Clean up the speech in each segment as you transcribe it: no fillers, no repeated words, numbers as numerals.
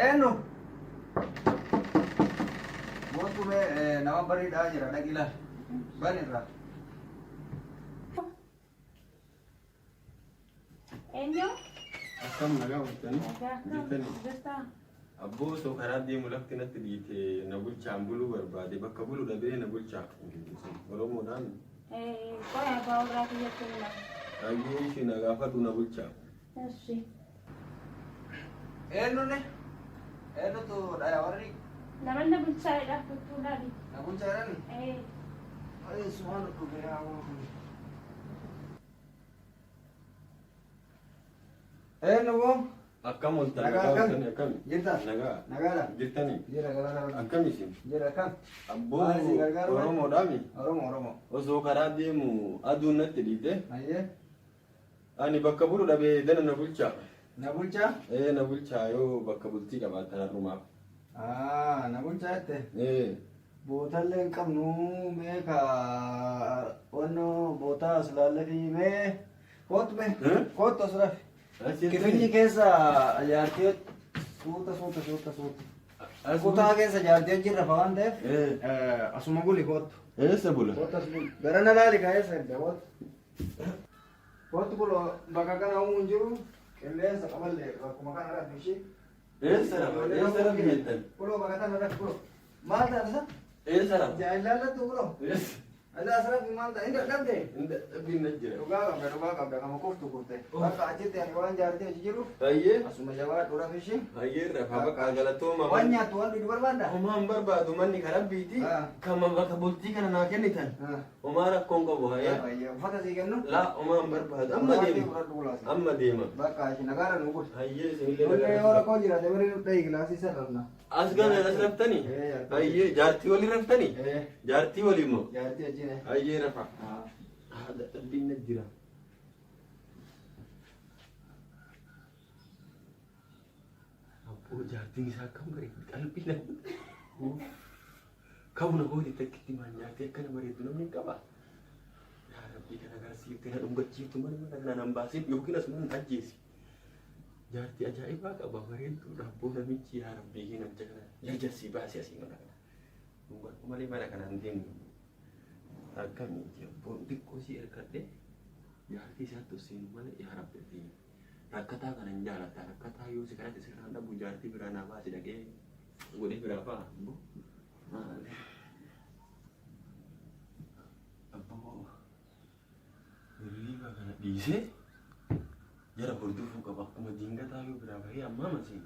Eenyu? Mootumee nama bareedaa jira dhaqila. Banirra. Eenyu? Akkam nagaa hojjetanii? Abboo osoo karaa deemu lafti natti dhiite na bulchaan buluu barbaade bakka buluu dhabee na bulchaa Oromoodhaan. Qoya abbaa warraa kiyyatti hima. Ayyee ishee na gaafadhu na bulchaa. Eenyuuni? Eenyutu dhaya warri? Namoonni bulchaadhaaf tuttuudhaani. Na bulchaadhaani? Ayi sumaan dhufee haa Eenyu boo? Akkam olta nagaa oltanii akkami? Jirta? Nagaa. Nagaadha? Jirtanii? Jira galaa. Akkam isin? Jira akkam? Abboo Oromoodhaami? Oromoo. Osoo karaa deemu aduun natti dhiite. Ayyee. Ani bakka bulu dhabee dana na bulchaa. Na bulchaa? Na bulchaa yoo bakka bultii qabaatan har'umaaf. Na bulchaa jette? Bootallee hin qabnu meeqa wanno bootaa as laallafi mee kootu mee kootu as rafi. Kifinyi keessa jaartii suuta. Kutaa keessa jaartii jirra fa waan ta'eef asuma guli kootu. Eessa bula? Kootu as buli. Garana laali kaa'eessa edda kootu. Kootu bulo bakka kana uumuun jiru qilleensa qaballee bakkuma kana rafi ishee. Eessa rafi jettan? Bulo bakka kana rafi bulo. Maal taatisa? Eessa rafi? Jaalallattu bulo. Ada asraf iman tak indah dam deh. Indah tapi najer. Ruga kabda kamu kuftu kufte. Baka acit yang kawan jarti aja jiru. Aye. Asuma jawab dura fishi. Aye rafa kagala to mama. Wanya tuan di luar banda. Omam barbadu manni karabiti. Kama baka bulti kana nakenitan. Omara kongo bohaya. Aye. Fata sih kan? La omam barbadu. Amma dema. Baka aja negara nunggu. Aye sini. Oleh orang kau jirat deh beri udah ikhlas sih sarana. Asgan asraftani. Aye jarti wali raftani. Jarti wali mo. Jarti aja. Aye rafa. Ada tapi najira. Abu jarti bisa kamu beri kalbi nak. Kau nak kau ditekiti mana? Tiada nak beri tu namanya kapa? Ya Rabbi kan agar sih tidak unggat cium tu mana nanam basip. Yogi nak semua najis. Jarti ajaib agak bawarin tu dah boleh mici ya Rabbi kan cakap. Ya jasi bahasa sih mana. Unggat kembali mana kan anjing. Kami pun dikosi erkade Jaartii satu sin mana ya harap jadi rakata kan anjala rakata yo sekarang anda bu Jaartii berana apa sih dake boleh berapa bu apa beri bagan dice jara bordu fuka waktu majingga tahu berapa ya amma masih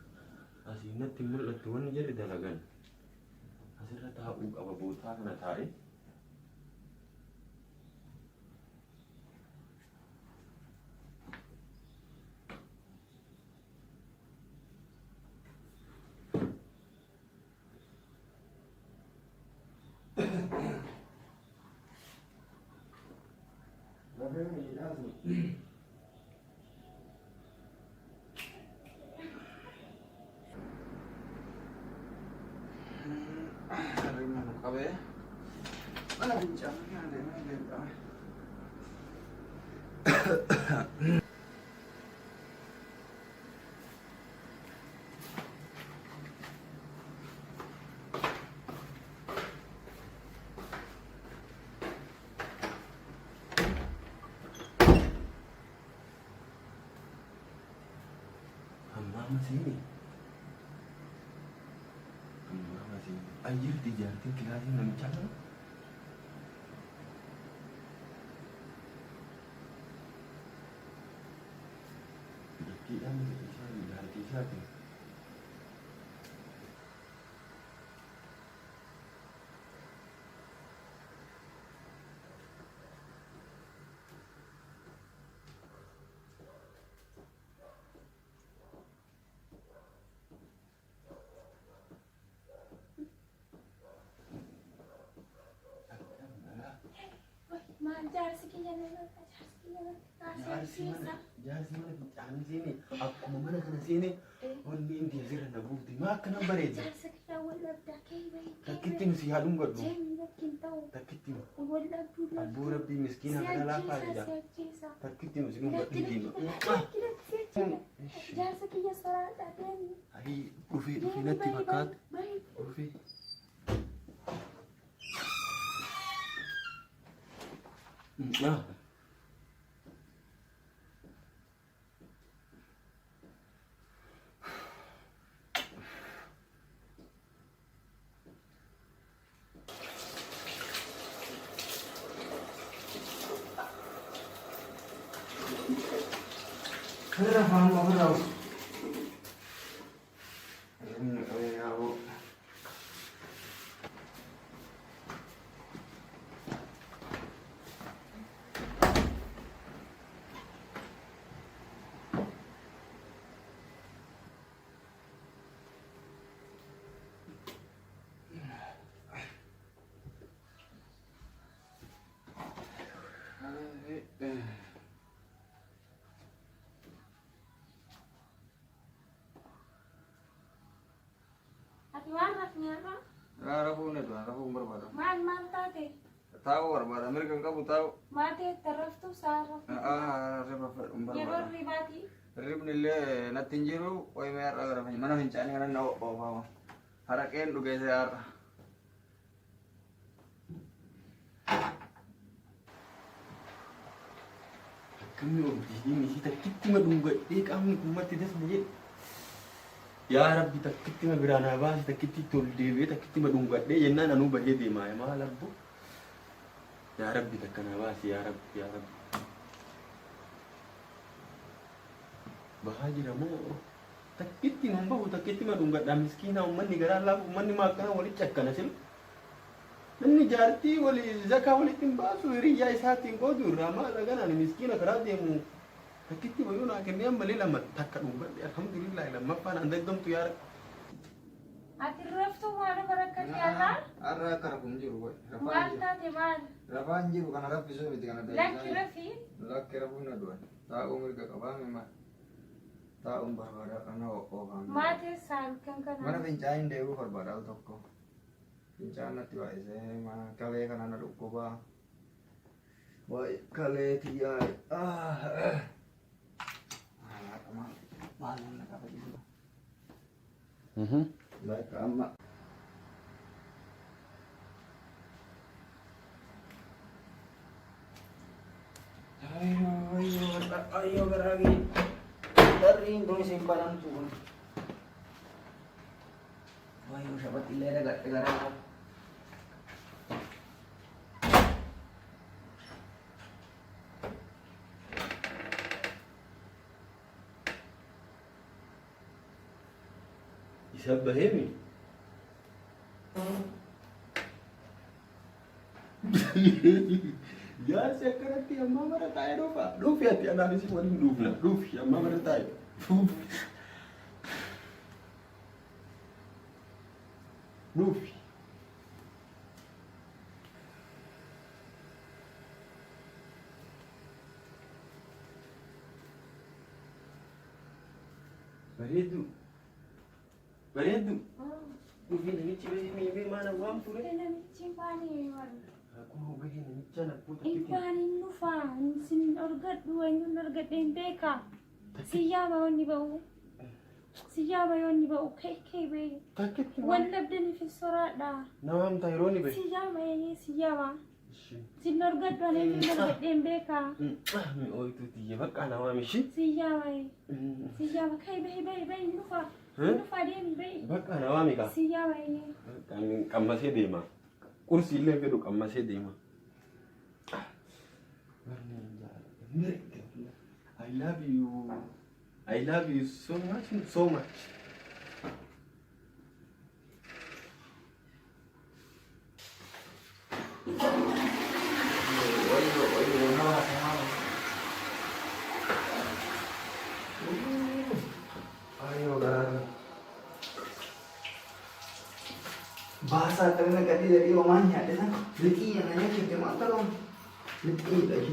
asina timur letuan jadi dalagan asira tahu apa buta kena tarik. Mana bincangnya ada masih anjir di Jaartii kirain namicha Kian bisa Jaartii satu. Jaartii mana bincaan sini. Aku mana kana sini. Onni indi asirra na buufti. Maa akkana bareeda. Takkitti nusi haadhuun godhu. Takkitti abbuu rabbii miskiina kana laafaa jedha. Takkitti nusi kun godhu diima. Jaarsa kiyya soraadha deemi. Ayi dhufee natti fakkaata. Dhufee. Kira faham apa tahu? Rafu berbada. Maal taate? Tahu berbada. Mereka kamu tahu. Maate taraftu saaraf. Berbada. Yeroo ribaati. Ribni le natinjiru, oi mer agar mana hincani kana na apa. Haraken duga sayar. Kami ini kita kita madungga kami kumati das ni. Ya Rabbi takkitti ma birana baas takkitti tol deebi'ee takkitti ma dhungadhee jennaan anuu bahee deemaa maal abbo ya Rabbi takkana baas ya Rabbi bahaa jira moo takkitti man bahu takkitti ma dhungadhaa miskiina ummanni garaa laafu ummanni ma akkana walitti akkana sil namni jaartii walii zakaa walitti hin baasu hiriyyaa isaatiin qoodu irraa maal aganaan miskiina karaa deemu takkitti bayuu naa kennee ammalee lama takka dhungadhe alhamdulillah lammaffaan an daggamtu yaa Rabbi. Ati raftu maal barakkati yaa Arra kara kumjiru boy. maal taate maal? Rafaan jiru kana raffisu miti kana dayisa. Lakki rafi? Lakki rafuun na du'an. Taa'uu mirga qabaame maal? Taa'uun barbaada kana oofame. Maate saan kan kana. Mana fincaa'in deebi'uu barbaada al tokko. Fincaa'an natti baay'isee mana kalee kana na dhukkubaa. Waa'ee kalee tiyyaa. Maal na qaba jiru. Baik amma. Ayo geragi. Dari itu simpanan tuh. Ayo sahabat ilera gak tegara. Isa bahemi. Ya sekarang amma mara tayo do pa. Lufi ati analisi wali lufla. Lufi amma mara tayo. Lufi. Bareedu. Lufi namichi bahemi mana waan ture. Namichi baanii waan. Aku bahemi namicha na puta In baanii nufa sin argadhu eenyuun argadheen beeka. Siyyaama wanni ba'u. Siyyaama yoonni ba'u kee bee. Takkitti Wan dhabdanii fi soraadha. Namam tayroni be. Siyyaama eenyee siyyaama. Sin argadhu eenyuun argadheen beeka. Mi oitu tiye bakka nama mishi. Siyyaama kee bee nufa. Nufa deemi bee. Bakka nama mika. Siyyaama eenyee. Kan qammasee deema. Kursi illee fedhu qammasee deema. I love you so much. Bahasa kami tadi dari omanya ada kan? Leki yang nanya kita mata dong. Leki lagi.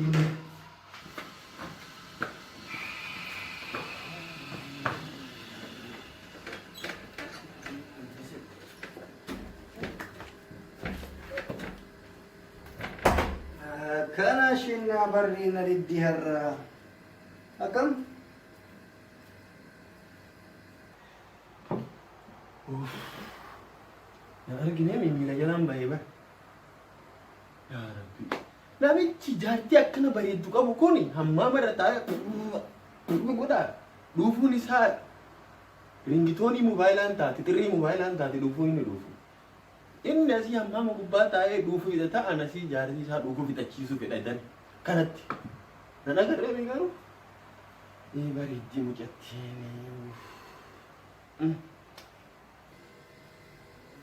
Kana shinna barri nariddi harra. Akam? Na argine miila jalaan bahee bara. Yaa Rabbi. Namichi jaartii akkana bareeddu qabu kuni hammaa mara taa'ee godhaa. Dhuufuun isaa ringitoonii moobaayilaan taate xirrii moobaayilaan taate dhuufuu inni dhuufu. Inni asii hammaama gubbaa taa'ee dhuufuu hidha ta'an asii jaartii isaa dhuufuu fixachiisuu fedha jedhan kanatti. Nan agarree garuu bareeddii mucattiin.